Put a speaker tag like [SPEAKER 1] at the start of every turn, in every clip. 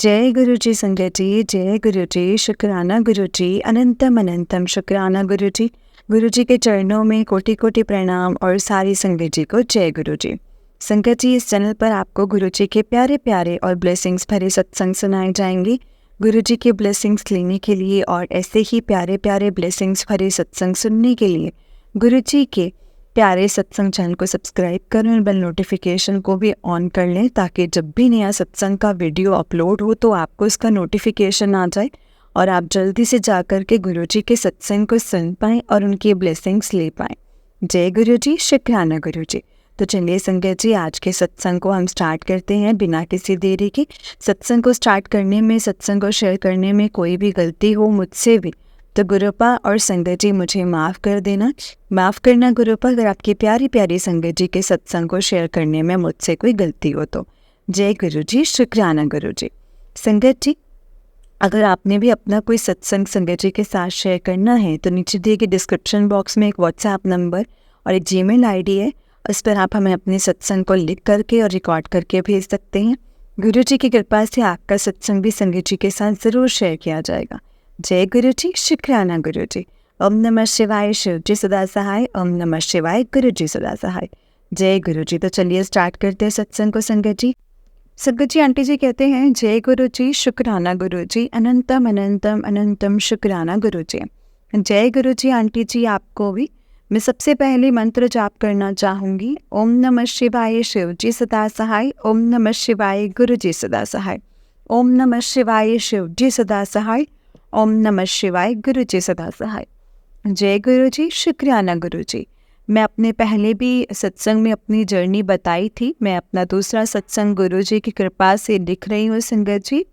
[SPEAKER 1] जय गुरु जी संगत जी, जय गुरु जी, शुक्राना गुरु जी, अनंतम अनंतम शुक्राना गुरु जी। गुरु जी के चरणों में कोटि कोटि प्रणाम और सारी संगत जी को जय गुरु जी। संगत जी, इस चैनल पर आपको गुरु जी के प्यारे प्यारे और ब्लेसिंग्स भरे सत्संग सुनाए जाएंगे। गुरु जी के ब्लेसिंग्स लेने के लिए और ऐसे ही प्यारे प्यारे ब्लेसिंग्स भरे सत्संग सुनने के लिए गुरु जी के प्यारे सत्संग चैनल को सब्सक्राइब करें और बेल नोटिफिकेशन को भी ऑन कर लें, ताकि जब भी नया सत्संग का वीडियो अपलोड हो तो आपको इसका नोटिफिकेशन आ जाए और आप जल्दी से जाकर के गुरु जी के सत्संग को सुन पाएँ और उनकी ब्लेसिंग्स ले पाएँ। जय गुरु जी, शुक्राना गुरु जी। तो चलिए संगत जी, आज के सत्संग को हम स्टार्ट करते हैं बिना किसी देरी के। सत्संग को स्टार्ट करने में, सत्संग को शेयर करने में कोई भी गलती हो मुझसे भी तो गुरुपा और संगत जी मुझे माफ़ कर देना। माफ़ करना गुरुपा, अगर आपकी प्यारी प्यारी संगत जी के सत्संग को शेयर करने में मुझसे कोई गलती हो तो। जय गुरु जी, शुक्राना गुरु जी। संगत जी, अगर आपने भी अपना कोई सत्संग संगत जी के साथ शेयर करना है तो नीचे दिए गए डिस्क्रिप्शन बॉक्स में एक व्हाट्सएप नंबर और एक जीमेल आईडी है। उस पर आप हमें अपने सत्संग को लिख करके और रिकॉर्ड करके भेज सकते हैं। गुरु जी की कृपा से आपका सत्संग भी संगत जी के साथ ज़रूर शेयर किया जाएगा। जय गुरु जी, शुक्राना गुरु जी। ओम नमः शिवाय, शिव जी सदा सहाय। ओम नमः शिवाय, गुरु जी सदा सहाय। जय गुरु जी। तो चलिए स्टार्ट करते हैं सत्संग को संगत जी। संगत जी, आंटी जी कहते हैं जय गुरु जी, शुक्राना गुरु जी, अनंतम अनंतम अनंतम शुक्राना गुरु जी। जय गुरु जी आंटी जी, आपको भी। मैं सबसे पहले मंत्र जाप करना चाहूँगी। ओम नमः शिवाय, शिव जी सदा सहाय। ओम नमः शिवाय, गुरु जी सदा सहाय। ओम नमः शिवाय, शिव जी सदा सहाय। ओम नमः शिवाय, गुरु जी सदा सहाय। जय गुरु जी, शुक्राना गुरु जी। मैं अपने पहले भी सत्संग में अपनी जर्नी बताई थी। मैं अपना दूसरा सत्संग गुरु जी की कृपा से लिख रही हूँ संगत जी।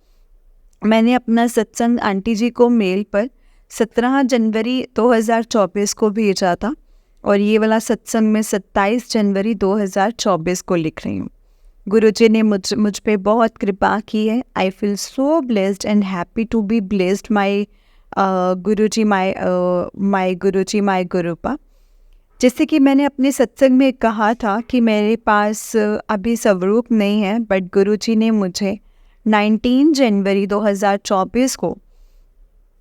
[SPEAKER 1] मैंने अपना सत्संग आंटी जी को मेल पर 17 जनवरी 2024 को भेजा था और ये वाला सत्संग मैं 27 जनवरी 2024 को लिख रही हूँ। गुरु जी ने मुझ पे बहुत कृपा की है। I feel so blessed and happy to be blessed my guru ji, माई गुरु जी, माई गुरुपा। जैसे कि मैंने अपने सत्संग में कहा था कि मेरे पास अभी स्वरूप नहीं है, बट गुरु जी ने मुझे 19 जनवरी 2024 को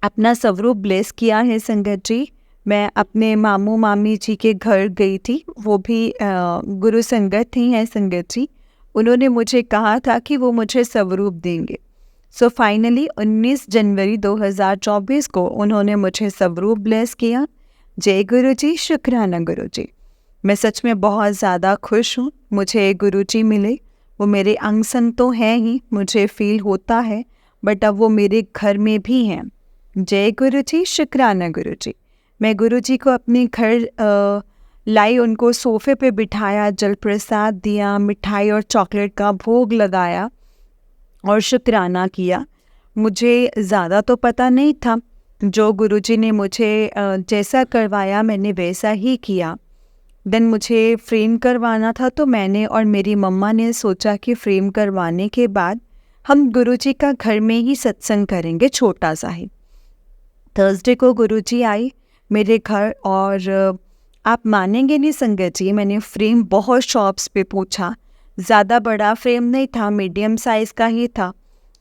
[SPEAKER 1] अपना स्वरूप ब्लेस किया है संगत जी। मैं अपने मामू मामी जी के घर गई थी, वो भी गुरु संगत ही है संगत जी। उन्होंने मुझे कहा था कि वो मुझे स्वरूप देंगे। सो फाइनली 19 जनवरी 2024 को उन्होंने मुझे स्वरूप ब्लेस किया। जय गुरु जी, शुक्राना गुरु जी। मैं सच में बहुत ज़्यादा खुश हूँ। मुझे गुरु जी मिले, वो मेरे अंग संग तो हैं ही, मुझे फील होता है, बट अब वो मेरे घर में भी हैं। जय गुरु जी, शुक्राना गुरु जी। मैं गुरु जी को अपने घर लाई, उनको सोफे पे बिठाया, जल प्रसाद दिया, मिठाई और चॉकलेट का भोग लगाया और शुक्राना किया। मुझे ज़्यादा तो पता नहीं था, जो गुरु जी ने मुझे जैसा करवाया मैंने वैसा ही किया। देन मुझे फ्रेम करवाना था, तो मैंने और मेरी मम्मा ने सोचा कि फ्रेम करवाने के बाद हम गुरु जी का घर में ही सत्संग करेंगे, छोटा सा ही। थर्सडे को गुरु जी आई मेरे घर और आप मानेंगे नहीं संगत जी, मैंने फ्रेम बहुत शॉप्स पे पूछा। ज़्यादा बड़ा फ्रेम नहीं था, मीडियम साइज़ का ही था,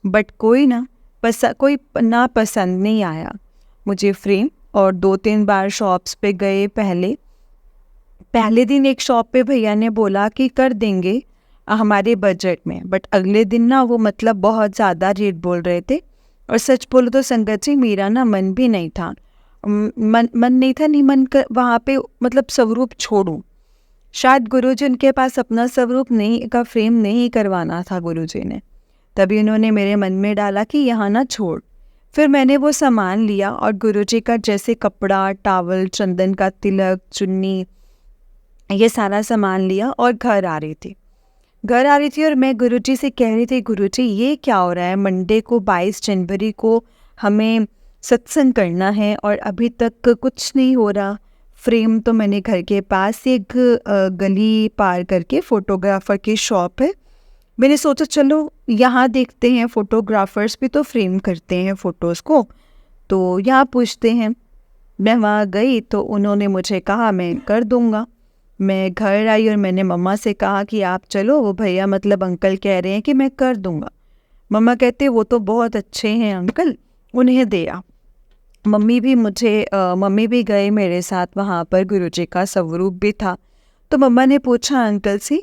[SPEAKER 1] बट कोई ना पसंद नहीं आया मुझे फ्रेम। और 2-3 बार शॉप्स पे गए। पहले दिन एक शॉप पे भैया ने बोला कि कर देंगे हमारे बजट में, बट अगले दिन ना वो मतलब बहुत ज़्यादा रेट बोल रहे थे। और सच बोलो तो संगत जी, मेरा ना मन भी नहीं था, मन कर वहाँ पे मतलब स्वरूप छोड़ूं। शायद गुरु जी, उनके पास अपना स्वरूप नहीं का फ्रेम नहीं करवाना था गुरु जी ने, तभी उन्होंने मेरे मन में डाला कि यहाँ ना छोड़। फिर मैंने वो सामान लिया और गुरु जी का जैसे कपड़ा, टावल, चंदन का तिलक, चुन्नी, ये सारा सामान लिया और घर आ रही थी और मैं गुरु जी से कह रही थी, गुरु जी ये क्या हो रहा है, मंडे को 22 जनवरी को हमें सत्संग करना है और अभी तक कुछ नहीं हो रहा। फ्रेम तो मैंने घर के पास एक गली पार करके फोटोग्राफर की शॉप है, मैंने सोचा चलो यहाँ देखते हैं, फ़ोटोग्राफ़र्स भी तो फ्रेम करते हैं फ़ोटोज़ को, तो यहाँ पूछते हैं। मैं वहाँ गई तो उन्होंने मुझे कहा मैं कर दूँगा। मैं घर आई और मैंने मम्मा से कहा कि आप चलो, वो भैया मतलब अंकल कह रहे हैं कि मैं कर दूँगा। मम्मा कहते वो तो बहुत अच्छे हैं अंकल, उन्हें दे आ। मम्मी भी गए मेरे साथ, वहाँ पर गुरुजी का स्वरूप भी था। तो मम्मा ने पूछा अंकल से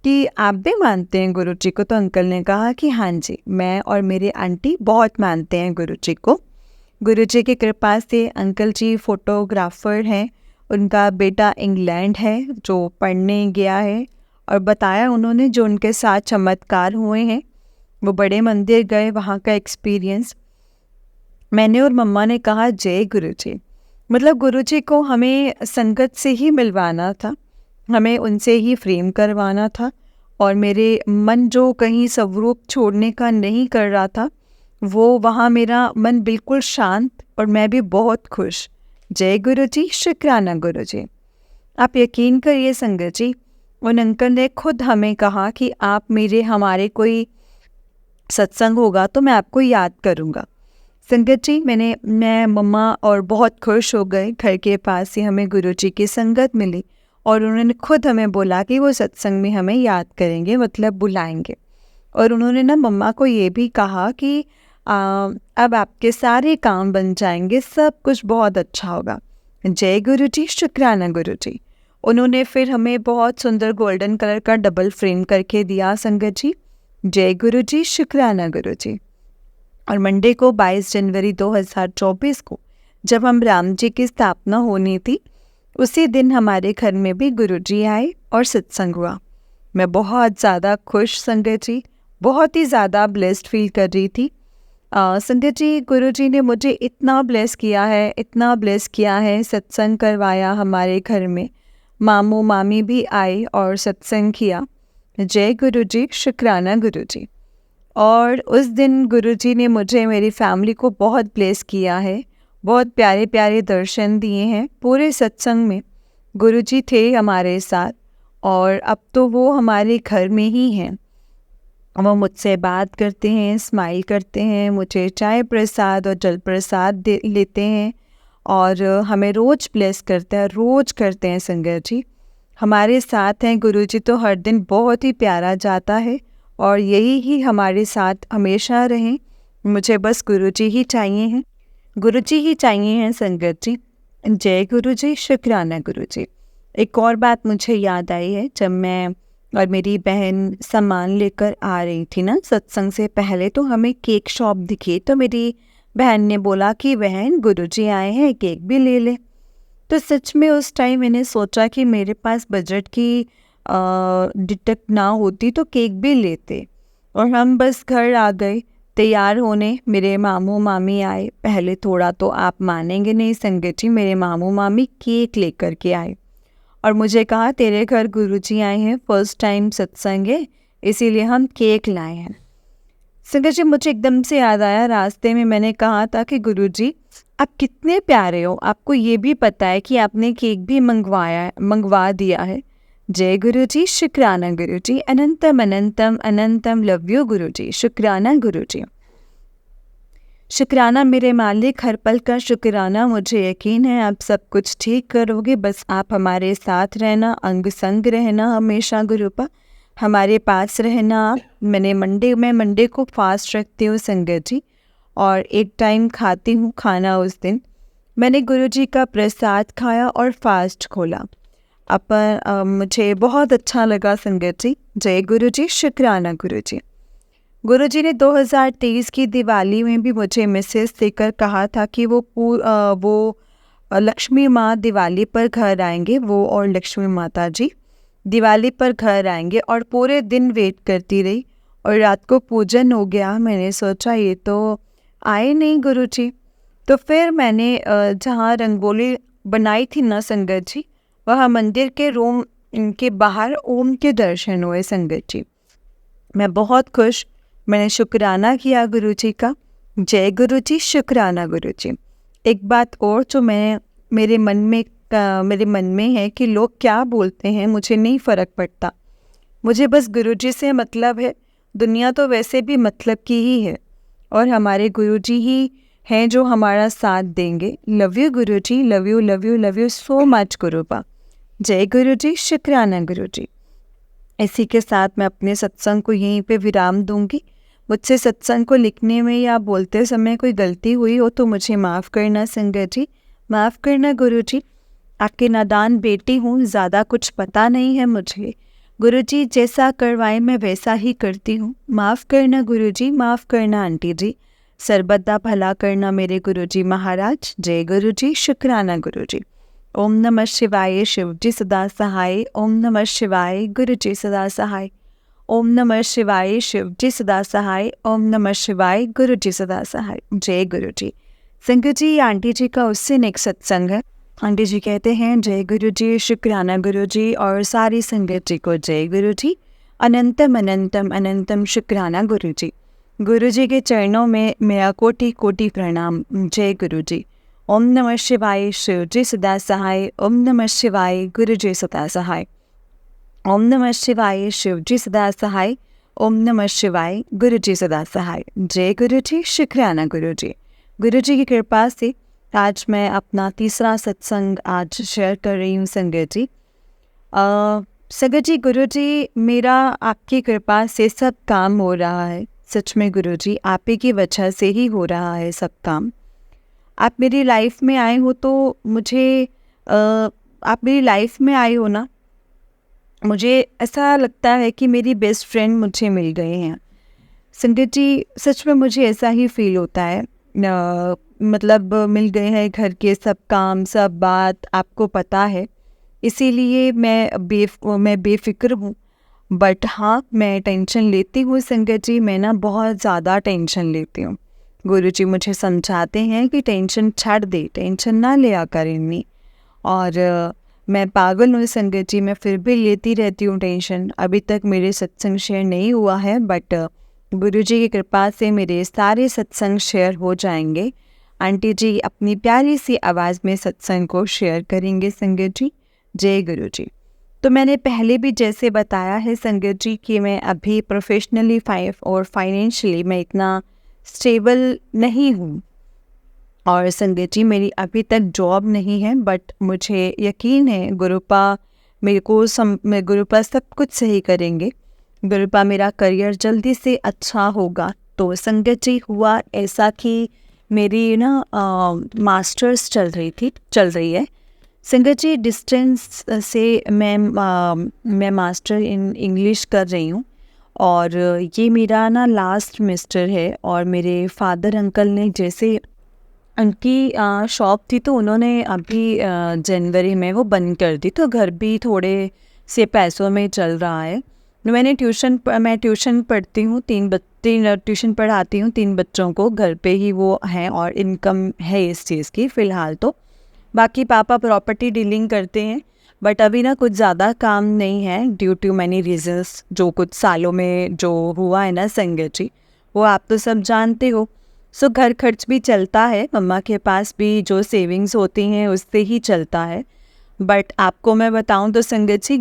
[SPEAKER 1] कि आप भी मानते हैं गुरुजी को? तो अंकल ने कहा कि हाँ जी, मैं और मेरे आंटी बहुत मानते हैं गुरुजी को। गुरुजी की कृपा से अंकल जी फोटोग्राफर हैं, उनका बेटा इंग्लैंड है जो पढ़ने गया है, और बताया उन्होंने जो उनके साथ चमत्कार हुए हैं, वो बड़े मंदिर गए, वहाँ का एक्सपीरियंस। मैंने और मम्मा ने कहा जय गुरुजी। मतलब गुरुजी को हमें संगत से ही मिलवाना था, हमें उनसे ही फ्रेम करवाना था, और मेरे मन जो कहीं स्वरूप छोड़ने का नहीं कर रहा था, वो वहाँ मेरा मन बिल्कुल शांत, और मैं भी बहुत खुश। जय गुरुजी, शुक्राना गुरुजी। आप यकीन करिए संगत जी, उन अंकल ने खुद हमें कहा कि आप हमारे कोई सत्संग होगा तो मैं आपको याद करूँगा। संगत जी, मैं मम्मा और बहुत खुश हो गए। घर के पास ही हमें गुरुजी की संगत मिली, और उन्होंने खुद हमें बोला कि वो सत्संग में हमें याद करेंगे, मतलब बुलाएंगे। और उन्होंने ना मम्मा को ये भी कहा कि अब आपके सारे काम बन जाएंगे, सब कुछ बहुत अच्छा होगा। जय गुरुजी, शुक्राना गुरुजी। उन्होंने फिर हमें बहुत सुंदर गोल्डन कलर का डबल फ्रेम करके दिया संगत जी। जय गुरुजी, शुक्राना गुरुजी। और मंडे को 22 जनवरी 2024 को जब हम राम जी की स्थापना होनी थी, उसी दिन हमारे घर में भी गुरुजी आए और सत्संग हुआ। मैं बहुत ज़्यादा खुश संगत जी, बहुत ही ज़्यादा ब्लेस्ड फील कर रही थी। संगत जी, गुरुजी ने मुझे इतना ब्लेस किया है, इतना ब्लेस किया है, सत्संग करवाया हमारे घर में। मामू मामी भी आए और सत्संग किया। जय गुरुजी, शुक्राना गुरुजी। और उस दिन गुरुजी ने मुझे, मेरी फैमिली को बहुत ब्लेस किया है, बहुत प्यारे प्यारे दर्शन दिए हैं। पूरे सत्संग में गुरुजी थे हमारे साथ, और अब तो वो हमारे घर में ही हैं। वो मुझसे बात करते हैं, स्माइल करते हैं, मुझे चाय प्रसाद और जल प्रसाद लेते हैं, और हमें रोज़ ब्लेस करते हैं, रोज़ करते हैं संगत जी। हमारे साथ हैं गुरुजी, तो हर दिन बहुत ही प्यारा जाता है, और यही ही हमारे साथ हमेशा रहें। मुझे बस गुरुजी ही चाहिए हैं, गुरुजी ही चाहिए हैं संगत जी। जय गुरुजी, शुक्राना गुरुजी। एक और बात मुझे याद आई है, जब मैं और मेरी बहन सामान लेकर आ रही थी ना सत्संग से पहले, तो हमें केक शॉप दिखी, तो मेरी बहन ने बोला कि बहन गुरुजी आए हैं, केक भी ले ले। तो सच में उस टाइम मैंने सोचा कि मेरे पास बजट की डिटेक्ट ना होती तो केक भी लेते, और हम बस घर आ गए तैयार होने। मेरे मामू मामी आए, पहले थोड़ा तो आप मानेंगे नहीं संगत जी, मेरे मामू मामी केक लेकर के आए और मुझे कहा तेरे घर गुरुजी आए हैं, फर्स्ट टाइम सत्संग है, इसीलिए हम केक लाए हैं। संगत जी, मुझे एकदम से याद आया, रास्ते में मैंने कहा था कि गुरुजी आप कितने प्यारे हो, आपको ये भी पता है कि आपने केक भी मंगवा दिया है। जय गुरुजी, शुक्राना गुरुजी, अनंतम अनंतम अनंतम, लव यू गुरुजी, शुक्राना गुरुजी। शुक्राना मेरे मालिक, हर पल का शुक्राना। मुझे यकीन है आप सब कुछ ठीक करोगे, बस आप हमारे साथ रहना, अंग संग रहना, हमेशा गुरुपा हमारे पास रहना। आप मैं मंडे को फास्ट रखती हूँ संगत जी, और एक टाइम खाती हूँ खाना। उस दिन मैंने गुरुजी का प्रसाद खाया और फास्ट खोला। मुझे बहुत अच्छा लगा संगत जी। जय गुरुजी, शुक्राना गुरुजी। गुरुजी ने 2023 की दिवाली में भी मुझे मैसेज देकर कहा था कि वो लक्ष्मी माँ दिवाली पर घर आएंगे, वो और लक्ष्मी माता जी दिवाली पर घर आएंगे, और पूरे दिन वेट करती रही, और रात को पूजन हो गया। मैंने सोचा ये तो आए नहीं गुरुजी। तो फिर मैंने जहाँ रंगोली बनाई थी ना संगत जी, वह मंदिर के रूम के बाहर ओम के दर्शन हुए संगत जी। मैं बहुत खुश, मैंने शुक्राना किया गुरुजी का। जय गुरुजी, शुक्राना गुरुजी। एक बात और जो मेरे मन में है कि लोग क्या बोलते हैं, मुझे नहीं फ़र्क पड़ता, मुझे बस गुरुजी से मतलब है। दुनिया तो वैसे भी मतलब की ही है, और हमारे गुरुजी ही हैं जो हमारा साथ देंगे। Love you Guruji, love you love you love you so much Gurupa. जय गुरुजी, शुक्राना गुरुजी। इसी के साथ मैं अपने सत्संग को यहीं पे विराम दूंगी। मुझसे सत्संग को लिखने में या बोलते समय कोई गलती हुई हो तो मुझे माफ़ करना संगत जी, माफ़ करना गुरु जी। आपकी नादान बेटी हूँ, ज़्यादा कुछ पता नहीं है मुझे। गुरु जी जैसा करवाएं मैं वैसा ही करती हूँ। माफ़ करना गुरु जी, माफ़ करना आंटी जी। सर्वदा भला करना मेरे गुरु जी महाराज। जय गुरु जी, शुक्राना गुरु जी। ओम नमः शिवाय, शिव जी सदा सहाय। ओम नमः शिवाय, गुरु जी सदा सहाय। ओम नमः शिवाय, शिव जी सदा सहाय। ओम नमः शिवाय, गुरु जी सदा सहाय। जय गुरु जी। संगत जी, ये आंटी जी का उससे नेक्स्ट सत्संग है। आंटी जी कहते हैं, जय गुरु जी, शुक्राना गुरु जी और सारी संगत जी को जय गुरु जी। अनंतम अनंतम अनंतम शुक्राना गुरु जी। गुरु जी के चरणों में मेरा कोटि कोटि प्रणाम। जय गुरु जी। ओम नमः शिवाय, शिव जी सदा सहाय। ओम नमः शिवाय, गुरु जी सदा सहाय। ओम नमः शिवाय, शिव जी सदा सहाय। ओम नमः शिवाय, गुरु जी सदा सहाय। जय गुरु जी, शुक्राना गुरु जी। गुरु जी की कृपा से आज मैं अपना तीसरा सत्संग आज शेयर कर रही हूँ संगत जी। संगत जी, गुरु जी मेरा आपकी कृपा से सब काम हो रहा है। सच में गुरु जी, आप ही की वजह से ही हो रहा है सब काम। आप मेरी लाइफ में आए हो तो मुझे आप मेरी लाइफ में आए हो ना, मुझे ऐसा लगता है कि मेरी बेस्ट फ्रेंड मुझे मिल गए हैं। संगत जी, सच में मुझे ऐसा ही फील होता है। मतलब मिल गए हैं, घर के सब काम सब बात आपको पता है, इसीलिए मैं बेफिक्र हूँ। बट हाँ, मैं टेंशन लेती हूँ संगत जी, मैं ना बहुत ज़्यादा टेंशन लेती हूँ। गुरु जी मुझे समझाते हैं कि टेंशन छाड़ दे, टेंशन ना लिया कर इतनी। और मैं पागल हूँ संगत जी, मैं फिर भी लेती रहती हूँ टेंशन। अभी तक मेरे सत्संग शेयर नहीं हुआ है, बट गुरु जी की कृपा से मेरे सारे सत्संग शेयर हो जाएंगे। आंटी जी अपनी प्यारी सी आवाज़ में सत्संग को शेयर करेंगे संगत जी। जय गुरु जी। तो मैंने पहले भी जैसे बताया है संगत जी कि मैं अभी प्रोफेशनली और फाइनेंशियली मैं इतना स्टेबल नहीं हूँ। और संगत जी, मेरी अभी तक जॉब नहीं है, बट मुझे यकीन है गुरुपा गुरुपा सब कुछ सही करेंगे। गुरुपा मेरा करियर जल्दी से अच्छा होगा। तो संगत जी, हुआ ऐसा कि मेरी ना मास्टर्स चल रही है संगत जी। डिस्टेंस से मैं मास्टर इन इंग्लिश कर रही हूँ और ये मेरा ना लास्ट सेमेस्टर है। और मेरे फादर अंकल ने जैसे उनकी शॉप थी तो उन्होंने अभी जनवरी में वो बंद कर दी, तो घर भी थोड़े से पैसों में चल रहा है। मैं ट्यूशन पढ़ती हूँ, तीन ट्यूशन पढ़ाती हूँ 3 बच्चों को, घर पे ही वो हैं और इनकम है इस चीज़ की फ़िलहाल तो। बाकी पापा प्रॉपर्टी डीलिंग करते हैं, बट अभी ना कुछ ज़्यादा काम नहीं है ड्यू टू मैनी रीजंस, जो कुछ सालों में जो हुआ है ना संगत जी, वो आप तो सब जानते हो। सो घर खर्च भी चलता है, मम्मा के पास भी जो सेविंग्स होती हैं उससे ही चलता है। बट आपको मैं बताऊं तो संगत जी,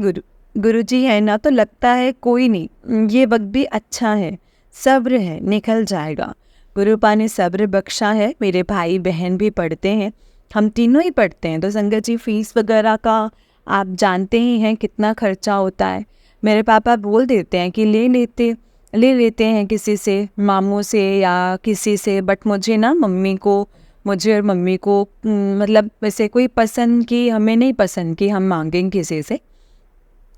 [SPEAKER 1] गुरु जी है ना, तो लगता है कोई नहीं, ये वक्त भी अच्छा है, सब्र है, निकल जाएगा। गुरुपा ने सब्र बख्शा है। मेरे भाई बहन भी पढ़ते हैं, हम तीनों ही पढ़ते हैं। तो संगत जी, फीस वगैरह का आप जानते ही हैं कितना खर्चा होता है। मेरे पापा बोल देते हैं कि ले लेते हैं किसी से, मामू से या किसी से, बट मुझे और मम्मी को मतलब वैसे कोई पसंद की हमें नहीं पसंद कि हम मांगें किसी से।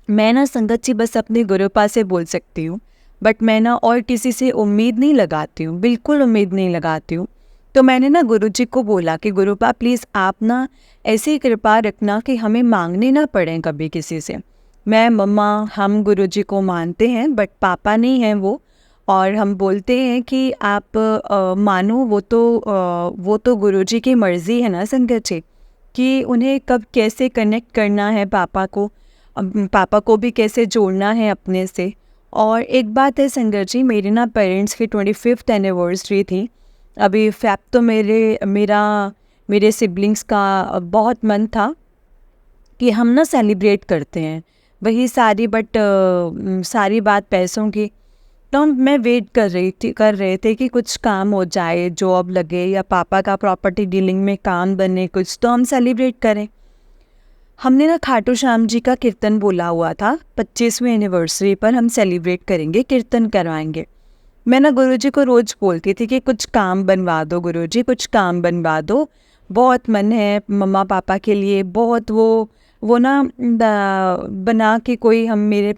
[SPEAKER 1] मैं ना संगत जी बस अपने गुरुपा से बोल सकती हूँ, बट मैं ना और किसी से उम्मीद नहीं लगाती हूँ, बिल्कुल उम्मीद नहीं लगाती हूँ। तो मैंने ना गुरु जी को बोला कि गुरुपा प्लीज़ आप ना ऐसी कृपा रखना कि हमें मांगने ना पड़े कभी किसी से। मैं मम्मा हम गुरु जी को मानते हैं, बट पापा नहीं हैं वो। और हम बोलते हैं कि आप मानो, वो तो गुरु जी की मर्ज़ी है ना संगत जी, कि उन्हें कब कैसे कनेक्ट करना है पापा को, पापा को भी कैसे जोड़ना है अपने से। और एक बात है संगत जी, मेरे ना पेरेंट्स की 25th एनिवर्सरी थी अभी फैब, तो मेरे सिबलिंग्स का बहुत मन था कि हम ना सेलिब्रेट करते हैं वही सारी, बट सारी बात पैसों की। तो मैं वेट कर रहे थे कि कुछ काम हो जाए, जॉब लगे या पापा का प्रॉपर्टी डीलिंग में काम बने कुछ, तो हम सेलिब्रेट करें। हमने ना खाटू श्याम जी का कीर्तन बोला हुआ था, 25वीं एनिवर्सरी पर हम सेलिब्रेट करेंगे, कीर्तन करवाएंगे। मैं ना गुरुजी को रोज़ बोलती थी कि कुछ काम बनवा दो गुरुजी, कुछ काम बनवा दो, बहुत मन है मम्मा पापा के लिए, बहुत वो ना बना के कोई हम मेरे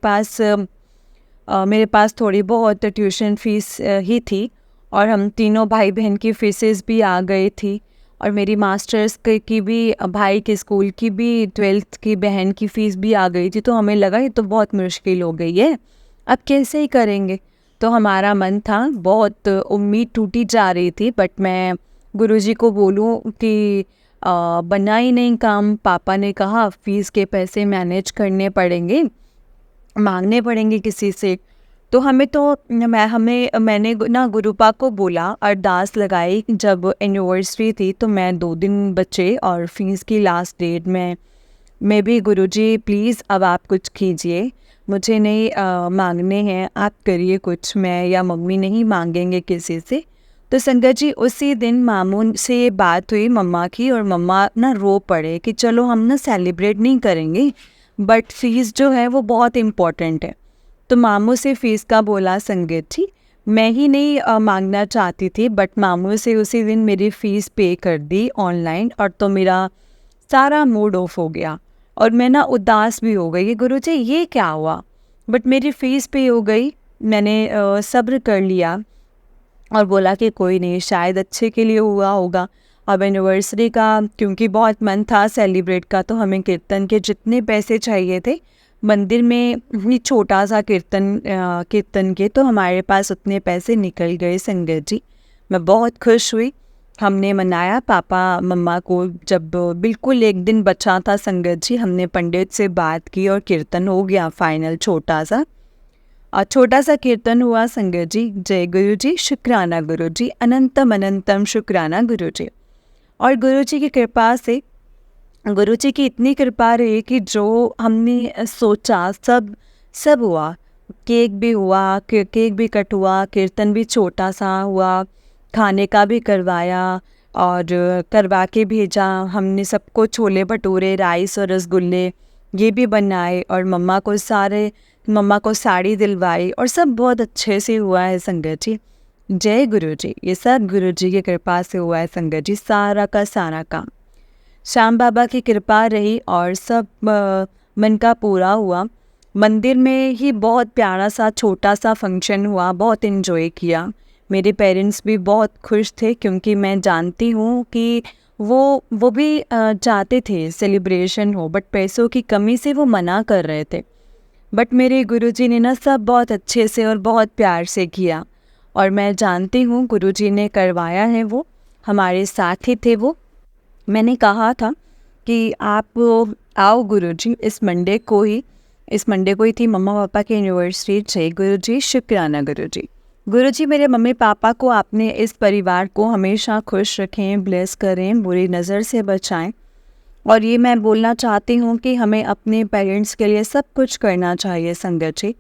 [SPEAKER 1] पास थोड़ी बहुत ट्यूशन फ़ीस ही थी और हम तीनों भाई बहन की फ़ीसेस भी आ गई थी और मेरी मास्टर्स की भी भाई के स्कूल की भी 12th की बहन की फ़ीस भी आ गई थी। तो हमें लगा ये तो बहुत मुश्किल हो गई है, अब कैसे ही करेंगे। तो हमारा मन था, बहुत उम्मीद टूटी जा रही थी, बट मैं गुरुजी को बोलूं कि बना ही नहीं काम। पापा ने कहा फ़ीस के पैसे मैनेज करने पड़ेंगे, मांगने पड़ेंगे किसी से। तो मैंने ना गुरुपा को बोला, अरदास लगाई। जब एनिवर्सरी थी तो मैं 2 दिन बचे और फीस की लास्ट डेट में मैं भी, गुरुजी प्लीज़ अब आप कुछ कीजिए, मुझे नहीं मांगने हैं, आप करिए कुछ, मैं या मम्मी नहीं मांगेंगे किसी से। तो संगत जी उसी दिन मामू से ये बात हुई मम्मा की और मम्मा ना रो पड़े कि चलो हम ना सेलिब्रेट नहीं करेंगे, बट फ़ीस जो है वो बहुत इम्पॉर्टेंट है। तो मामू से फ़ीस का बोला संगत जी, मैं ही नहीं मांगना चाहती थी, बट मामू से उसी दिन मेरी फ़ीस पे कर दी ऑनलाइन, और तो मेरा सारा मूड ऑफ हो गया और मैं ना उदास भी हो गई कि गुरुजी ये क्या हुआ, बट मेरी फ़ीस पे हो गई। मैंने सब्र कर लिया और बोला कि कोई नहीं, शायद अच्छे के लिए हुआ होगा। अब एनिवर्सरी का क्योंकि बहुत मन था सेलिब्रेट का, तो हमें कीर्तन के जितने पैसे चाहिए थे मंदिर में ही छोटा सा कीर्तन के, तो हमारे पास उतने पैसे निकल गए संगत जी। मैं बहुत खुश हुई। हमने मनाया पापा मम्मा को। जब बिल्कुल एक दिन बचा था संगत जी, हमने पंडित से बात की और कीर्तन हो गया फाइनल, छोटा सा कीर्तन हुआ संगत जी। जय गुरु जी, शुक्राना गुरु जी, अनंतम अनंतम शुक्राना गुरु जी। और गुरु जी की कृपा से, गुरु जी की इतनी कृपा रही कि जो हमने सोचा सब हुआ। केक भी हुआ, केक भी कट हुआ, कीर्तन भी छोटा सा हुआ, खाने का भी करवाया और करवा के भेजा। हमने सबको छोले भटूरे, राइस और रसगुल्ले ये भी बनाए और मम्मा को साड़ी दिलवाई और सब बहुत अच्छे से हुआ है संगत जी। जय गुरु जी, ये सब गुरु जी की कृपा से हुआ है संगत जी, सारा का सारा काम श्याम बाबा की कृपा रही और सब मन का पूरा हुआ। मंदिर में ही बहुत प्यारा सा छोटा सा फंक्शन हुआ, बहुत इन्जॉय किया। मेरे पेरेंट्स भी बहुत खुश थे क्योंकि मैं जानती हूँ कि वो भी चाहते थे सेलिब्रेशन हो, बट पैसों की कमी से वो मना कर रहे थे। बट मेरे गुरुजी ने ना सब बहुत अच्छे से और बहुत प्यार से किया और मैं जानती हूँ गुरुजी ने करवाया है, वो हमारे साथ ही थे। वो मैंने कहा था कि आप आओ गुरुजी, इस मंडे को ही थी मम्मा पापा की एनिवर्सरी। जय गुरुजी, शुक्राना गुरुजी। गुरुजी मेरे मम्मी पापा को, आपने इस परिवार को हमेशा खुश रखें, ब्लेस करें, बुरी नज़र से बचाएं। और ये मैं बोलना चाहती हूँ कि हमें अपने पेरेंट्स के लिए सब कुछ करना चाहिए संगत जी,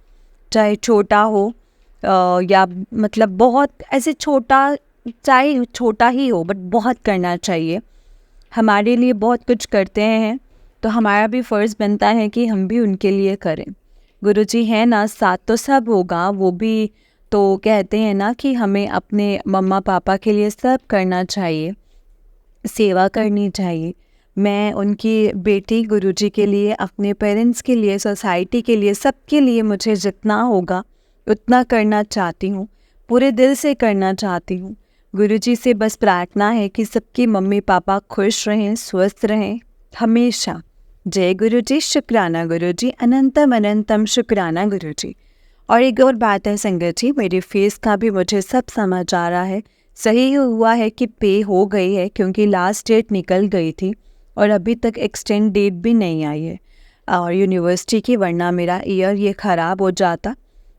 [SPEAKER 1] चाहे छोटा हो या मतलब बहुत ऐसे छोटा, चाहे छोटा ही हो, बट बहुत करना चाहिए। हमारे लिए बहुत कुछ करते हैं तो हमारा भी फ़र्ज़ बनता है कि हम भी उनके लिए करें। गुरुजी हैं ना, साथ तो सब होगा। वो भी तो कहते हैं ना कि हमें अपने मम्मा पापा के लिए सब करना चाहिए, सेवा करनी चाहिए। मैं उनकी बेटी गुरुजी के लिए, अपने पेरेंट्स के लिए, सोसाइटी के लिए, सबके लिए मुझे जितना होगा उतना करना चाहती हूँ, पूरे दिल से करना चाहती हूँ। गुरुजी से बस प्रार्थना है कि सबकी मम्मी पापा खुश रहें, स्वस्थ रहें हमेशा। जय गुरुजी, शुक्राना गुरुजी, अनंतम अनंतम शुक्राना गुरुजी। और एक और बात है संगत जी, मेरी फेस का भी मुझे सब समझ आ रहा है। सही हुआ है कि पे हो गई है क्योंकि लास्ट डेट निकल गई थी और अभी तक एक्सटेंड डेट भी नहीं आई है और यूनिवर्सिटी की, वरना मेरा ईयर ये ख़राब हो जाता।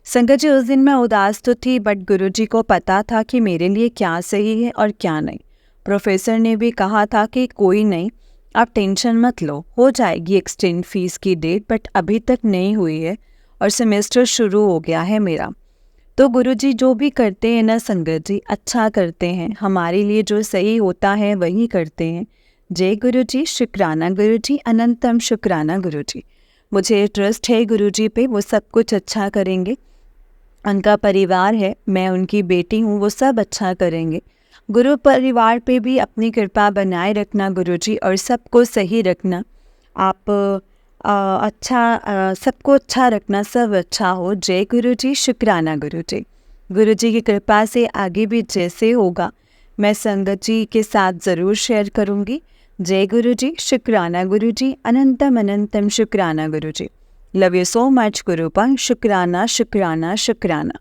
[SPEAKER 1] संगत जी उस दिन मैं उदास तो थी, बट गुरुजी को पता था कि मेरे लिए क्या सही है और क्या नहीं। प्रोफेसर ने भी कहा था कि कोई नहीं, आप टेंशन मत लो, हो जाएगी एक्सटेंड फीस की डेट, बट अभी तक नहीं हुई है और सेमेस्टर शुरू हो गया है मेरा। तो गुरुजी जो भी करते हैं ना संगत जी, अच्छा करते हैं, हमारे लिए जो सही होता है वही करते हैं। जय गुरुजी, शुक्राना गुरुजी, अनंतम शुक्राना गुरुजी। मुझे ट्रस्ट है गुरुजी पे, वो सब कुछ अच्छा करेंगे। उनका परिवार है, मैं उनकी बेटी हूँ, वो सब अच्छा करेंगे। गुरु परिवार पे भी अपनी कृपा बनाए रखना गुरुजी, और सबको सही रखना। आप सबको अच्छा रखना, सब अच्छा हो। जय गुरुजी, शुक्राना गुरुजी। गुरुजी की कृपा से आगे भी जैसे होगा मैं संगत जी के साथ ज़रूर शेयर करूँगी। जय गुरुजी, शुक्राना गुरुजी, अनंतम अनंतम शुक्राना गुरुजी। लव यू सो मच गुरुपा, शुक्राना शुक्राना शुक्राना।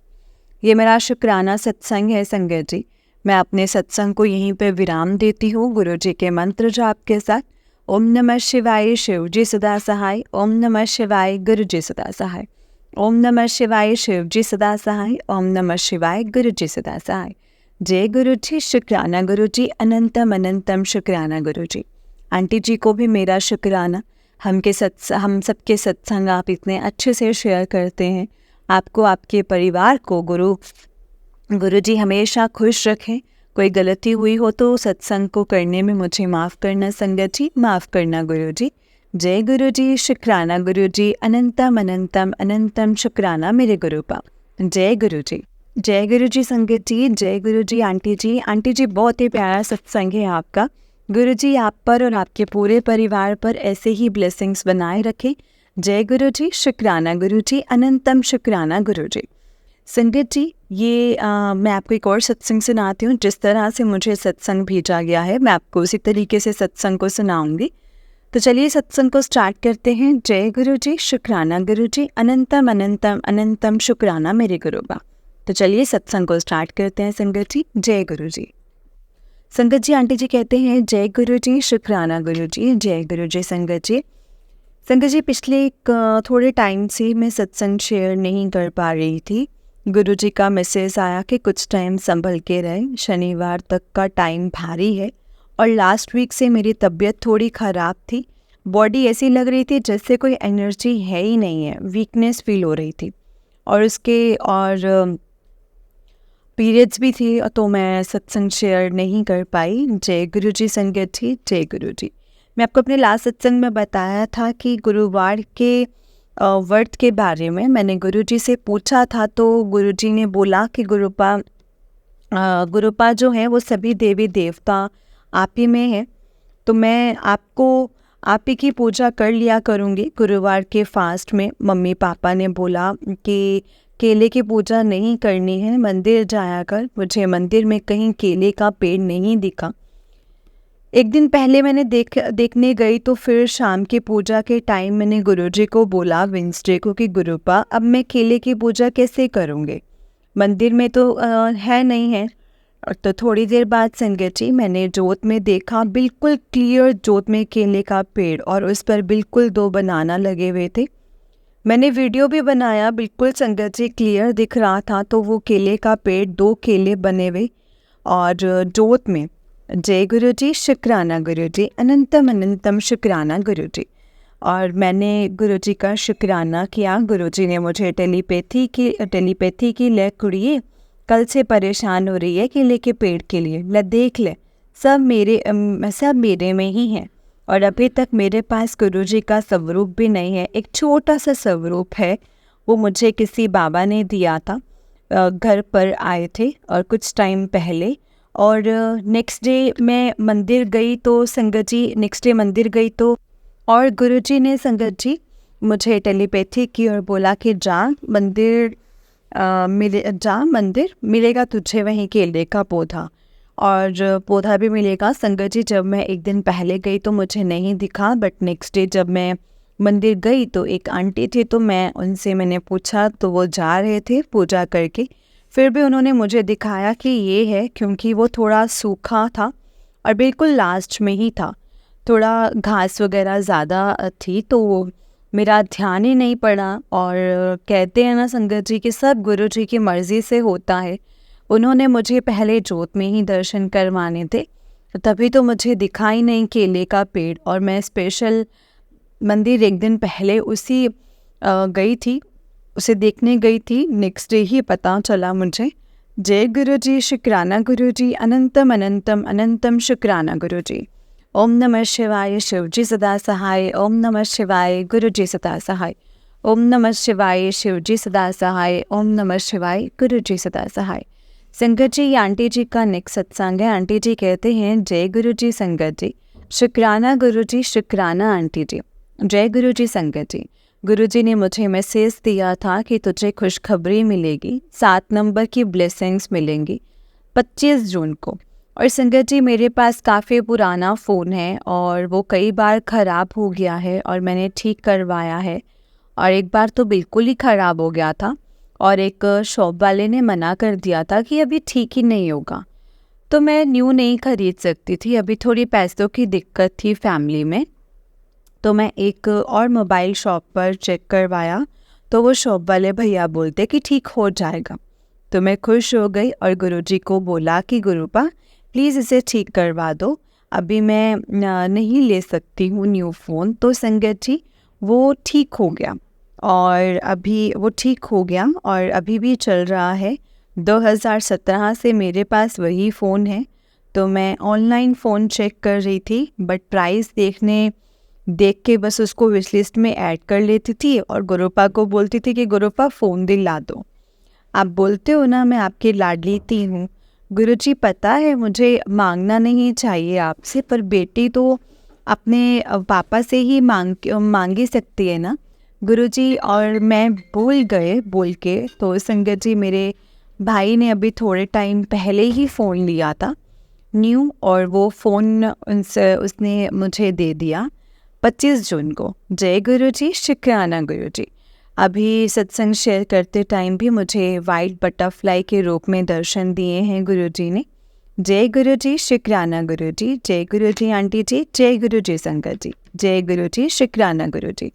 [SPEAKER 1] ये मेरा शुक्राना सत्संग है संगत जी। मैं अपने सत्संग को यहीं पे विराम देती हूँ गुरु जी के मंत्र जाप के साथ। ओम नमः शिवाय, शिव जी सदा सहाय। ओम नमः शिवाय, गुरु जी सदा सहाय। ओम नमः शिवाय, शिव जी सदा सहाय। ओम नमः शिवाय, गुरु जी सदा सहाय। जय गुरु जी, शुक्राना गुरु जी, अनंतम अनंतम शुक्राना गुरु जी। आंटी जी को भी मेरा शुक्राना। हम सबके सत्संग आप इतने अच्छे से शेयर करते हैं। आपको, आपके परिवार को गुरु जी हमेशा खुश रखें। कोई गलती हुई हो तो सत्संग को करने में मुझे माफ़ करना संगत जी, माफ़ करना गुरु जी। जय गुरु जी, शुक्राना गुरु जी, अनंतम अनंतम अनंतम शुक्राना मेरे गुरुपा। जय गुरु जी। जय गुरु जी संगत जी, जय गुरु जी आंटी जी। आंटी जी बहुत ही प्यारा सत्संग है आपका। गुरु जी आप पर और आपके पूरे परिवार पर ऐसे ही ब्लेसिंग्स बनाए रखें। जय गुरु जी, शुक्राना गुरु जी, अनंतम शुक्राना गुरु जी। संगत जी, ये मैं आपको एक और सत्संग सुनाती हूँ। जिस तरह से मुझे सत्संग भेजा गया है मैं आपको उसी तरीके से सत्संग को सुनाऊंगी। तो चलिए सत्संग को स्टार्ट करते हैं। जय गुरु जी, शुक्राना गुरु जी, अनंतम अनंतम अनंतम शुक्राना मेरे गुरुबा। तो चलिए सत्संग को स्टार्ट करते हैं संगत जी। जय गुरु जी। संगत जी, आंटी जी कहते हैं जय गुरु जी, शुक्राना गुरु जी, जय गुरु जी। संगत जी, पिछले थोड़े टाइम से मैं सत्संग शेयर नहीं कर पा रही थी। गुरु जी का मैसेज आया कि कुछ टाइम संभल के रहें, शनिवार तक का टाइम भारी है। और लास्ट वीक से मेरी तबीयत थोड़ी ख़राब थी। बॉडी ऐसी लग रही थी जैसे कोई एनर्जी है ही नहीं है, वीकनेस फील हो रही थी। और पीरियड्स भी थी, तो मैं सत्संग शेयर नहीं कर पाई। जय गुरु जी संगत जी, जय गुरु जी। मैं आपको अपने लास्ट सत्संग में बताया था कि गुरुवार के व्रत के बारे में मैंने गुरुजी से पूछा था, तो गुरुजी ने बोला कि गुरुपा जो है वो सभी देवी देवता आप ही में है, तो मैं आप ही की पूजा कर लिया करूँगी गुरुवार के फास्ट में। मम्मी पापा ने बोला कि केले की पूजा नहीं करनी है, मंदिर जाया कर। मुझे मंदिर में कहीं केले का पेड़ नहीं दिखा। एक दिन पहले मैंने देखने गई, तो फिर शाम की पूजा के टाइम मैंने गुरुजी को बोला वेंसडे को कि गुरुपा अब मैं केले की पूजा कैसे करूँगी, मंदिर में तो है नहीं है। तो थोड़ी देर बाद संगत जी मैंने जोत में देखा, बिल्कुल क्लियर जोत में केले का पेड़, और उस पर बिल्कुल 2 बनाना लगे हुए थे। मैंने वीडियो भी बनाया, बिल्कुल संगत जी क्लियर दिख रहा था। तो वो केले का पेड़, 2 केले बने हुए और जोत में। जय गुरु जी, शुक्राना गुरु जी, अनंतम अनंतम शुक्राना गुरु जी। और मैंने गुरु जी का शुक्राना किया। गुरु जी ने मुझे टेलीपैथी की ले कुड़िए, कल से परेशान हो रही है केले के पेड़ के लिए, ले देख ले, सब मेरे में ही है। और अभी तक मेरे पास गुरु जी का स्वरूप भी नहीं है, एक छोटा सा स्वरूप है, वो मुझे किसी बाबा ने दिया था। घर पर आए थे और कुछ टाइम पहले। और नेक्स्ट डे मैं मंदिर गई तो संगत जी, और गुरुजी ने संगत जी मुझे टेलीपैथी की और बोला कि जा मंदिर मिलेगा तुझे वहीं केले का पौधा, और पौधा भी मिलेगा। संगत जी जब मैं एक दिन पहले गई तो मुझे नहीं दिखा, बट नेक्स्ट डे जब मैं मंदिर गई तो एक आंटी थी, तो मैंने पूछा, तो वो जा रहे थे पूजा करके। फिर भी उन्होंने मुझे दिखाया कि ये है, क्योंकि वो थोड़ा सूखा था और बिल्कुल लास्ट में ही था, थोड़ा घास वगैरह ज़्यादा थी, तो मेरा ध्यान ही नहीं पड़ा। और कहते हैं ना संगत जी कि सब गुरु जी की मर्ज़ी से होता है। उन्होंने मुझे पहले जोत में ही दर्शन करवाने थे, तभी तो मुझे दिखा ही नहीं केले का पेड़। और मैं स्पेशल मंदिर एक दिन पहले उसे देखने गई थी, नेक्स्ट डे ही पता चला मुझे। जय गुरु जी, शुक्राना गुरु जी, अनंतम अनंतम अनंतम शुक्राना गुरु जी। ओम नमः शिवाय, शिव जी सदा सहाय। ओम नमः शिवाय, गुरु जी सदा सहाय। ओम नमः शिवाय, शिव जी सदा सहाय। ओम नमः शिवाय, गुरु जी सदा सहाय। संगत जी, ये आंटी जी का नेक्स्ट सत्संग है। आंटी जी कहते हैं, जय गुरु जी संगत जी, शुक्राना गुरु जी, शुक्राना आंटी जी। जय गुरु जी संगत जी, गुरु जी ने मुझे मैसेज दिया था कि तुझे खुशखबरी मिलेगी, 7 नंबर की ब्लेसिंग्स मिलेंगी 25 जून को। और संगत जी, मेरे पास काफ़ी पुराना फ़ोन है और वो कई बार ख़राब हो गया है और मैंने ठीक करवाया है, और एक बार तो बिल्कुल ही ख़राब हो गया था और एक शॉप वाले ने मना कर दिया था कि अभी ठीक ही नहीं होगा। तो मैं न्यू नहीं ख़रीद सकती थी, अभी थोड़ी पैसों की दिक्कत थी फैमिली में। तो मैं एक और मोबाइल शॉप पर चेक करवाया, तो वो शॉप वाले भैया बोलते कि ठीक हो जाएगा। तो मैं खुश हो गई और गुरुजी को बोला कि गुरुपा प्लीज़ इसे ठीक करवा दो, अभी मैं नहीं ले सकती हूँ न्यू फ़ोन। तो संगत जी, वो ठीक हो गया और अभी वो ठीक हो गया और अभी भी चल रहा है। 2017 से मेरे पास वही फ़ोन है। तो मैं ऑनलाइन फ़ोन चेक कर रही थी, बट प्राइस देख के बस उसको विश लिस्ट में ऐड कर लेती थी और गुरुपा को बोलती थी कि गुरुपा फ़ोन दिला दो। आप बोलते हो ना मैं आपकी लाडली थी हूँ। गुरुजी, पता है मुझे मांगना नहीं चाहिए आपसे, पर बेटी तो अपने पापा से ही मांग ही सकती है ना गुरुजी। और मैं बोल के तो संगत जी, मेरे भाई ने अभी थोड़े टाइम पहले ही फ़ोन लिया था न्यू, और वो फ़ोन उसने मुझे दे दिया 25 जून को। जय गुरुजी, शुक्राना गुरुजी। अभी सत्संग शेयर करते टाइम भी मुझे वाइट बटरफ्लाई के रूप में दर्शन दिए हैं गुरुजी ने। जय गुरुजी, शुक्राना गुरुजी। जय गुरुजी आंटी जी, जय गुरुजी संगत जी, जय गुरुजी, शुक्राना गुरुजी।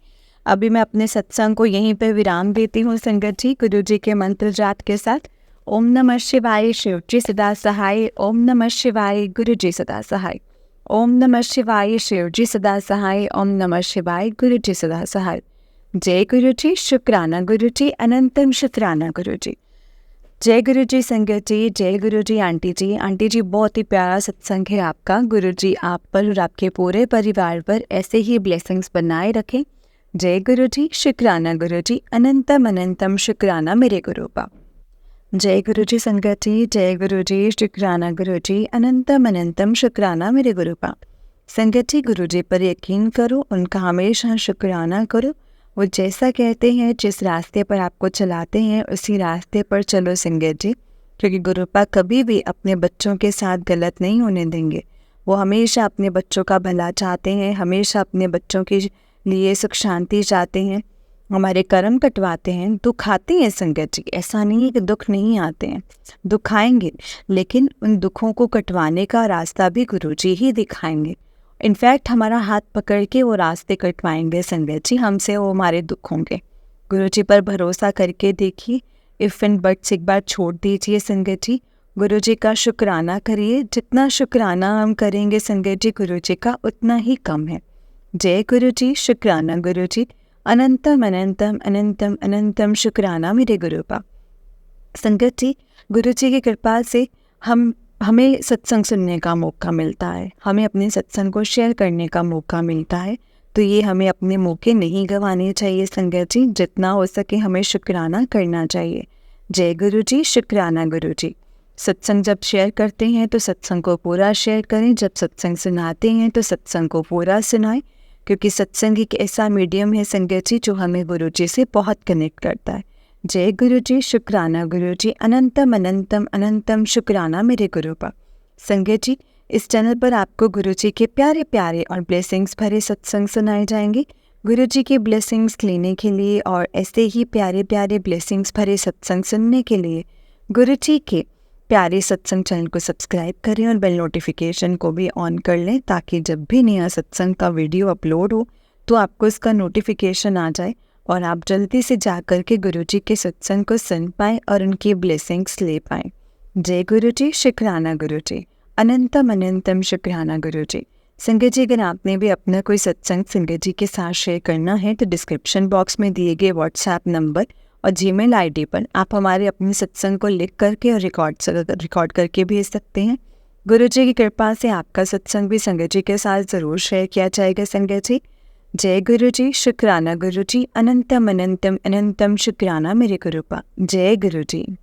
[SPEAKER 1] अभी मैं अपने सत्संग को यहीं पे विराम देती हूँ संगत जी, गुरुजी के मंत्र जाप के साथ। ओम नमः शिवाय, शिव जी सदा सहाय। ओम नमः शिवाय, गुरु जी सदा सहाय। ओम नमः शिवाय, शिव जी सदा सहाय। ओम नमः शिवाय, गुरु जी सदा सहाय। जय गुरु जी, शुक्राना गुरु जी, अनंतम शुक्राना गुरु जी। जय गुरु जी संगत जी, जय गुरु जी आंटी जी। आंटी जी, बहुत ही प्यारा सत्संग है आपका। गुरु जी आप पर और आपके पूरे परिवार पर ऐसे ही ब्लेसिंग्स बनाए रखें। जय गुरु जी, शुक्राना गुरु जी, अनंतम अनंतम शुक्राना मेरे गुरुपा। जय गुरु जी संगत जी, जय गुरु जी, शुक्राना गुरु जी, अनंतम अनंतम शुक्राना मेरे गुरुपा। संगत जी, गुरु जी पर यकीन करो, उनका हमेशा शुक्राना करो। वो जैसा कहते हैं, जिस रास्ते पर आपको चलाते हैं, उसी रास्ते पर चलो संगत जी, क्योंकि गुरुपा कभी भी अपने बच्चों के साथ गलत नहीं होने देंगे। वो हमेशा अपने बच्चों का भला चाहते हैं, हमेशा अपने बच्चों के लिए सुख शांति चाहते हैं। हमारे कर्म कटवाते हैं, दुख आते हैं संगत जी, ऐसा नहीं है कि दुख नहीं आते हैं, दुख आएंगे, लेकिन उन दुखों को कटवाने का रास्ता भी गुरुजी ही दिखाएंगे। इनफैक्ट हमारा हाथ पकड़ के वो रास्ते कटवाएंगे संगत जी हमसे, वो हमारे दुखों के। गुरुजी पर भरोसा करके देखिए, इफ़ एंड बट्स एक बार छोड़ दीजिए संगत जी, गुरुजी का शुक्राना करिए। जितना शुक्राना हम करेंगे संगत जी गुरुजी का, उतना ही कम है। जय गुरुजी, शुक्राना गुरुजी, अनंतम अनंतम अनंतम अनंतम शुक्राना मेरे गुरुपा। संगत जी, गुरु जी की कृपा से हमें सत्संग सुनने का मौका मिलता है, हमें अपने सत्संग को शेयर करने का मौका मिलता है। तो ये हमें अपने मौके नहीं गंवाने चाहिए संगत जी, जितना हो सके हमें शुक्राना करना चाहिए। जय गुरु जी, शुक्राना गुरु जी। सत्संग जब शेयर करते हैं तो सत्संग को पूरा शेयर करें, जब सत्संग सुनाते हैं तो सत्संग को पूरा सुनाएं, क्योंकि सत्संग एक ऐसा मीडियम है संगत जी जो हमें गुरु जी से बहुत कनेक्ट करता है। जय गुरु जी, शुक्राना गुरु जी, अनंतम अनंतम अनंतम शुक्राना मेरे गुरुपा। संगत जी, इस चैनल पर आपको गुरु जी के प्यारे प्यारे और ब्लेसिंग्स भरे सत्संग सुनाए जाएंगे। गुरु जी के ब्लेसिंग्स लेने के लिए और ऐसे ही प्यारे प्यारे ब्लेसिंग्स भरे सत्संग सुनने के लिए गुरु जी के प्यारे सत्संग चैनल को सब्सक्राइब करें और बेल नोटिफिकेशन को भी ऑन कर लें, ताकि जब भी नया सत्संग का वीडियो अपलोड हो तो आपको इसका नोटिफिकेशन आ जाए और आप जल्दी से जा कर के गुरु जी के सत्संग को सुन पाएँ और उनकी ब्लेसिंग्स ले पाएँ। जय गुरु जी, शुक्राना गुरु जी, अनंतम अनंतम शुक्राना गुरु जी। संगत जी, अगर आपने भी अपना कोई सत्संग संगत जी के साथ शेयर करना है तो डिस्क्रिप्शन बॉक्स में दिए गए व्हाट्सएप नंबर और जीमेल आईडी पर आप हमारे अपने सत्संग को लिख करके और रिकॉर्ड करके भेज सकते हैं। गुरु जी की कृपा से आपका सत्संग भी संगत जी के साथ ज़रूर शेयर किया जाएगा संगत जी। जय गुरु जी, शुक्राना गुरु जी, अनंतम अनंतम अनंतम शुक्राना मेरे गुरुपा। जय गुरु जी।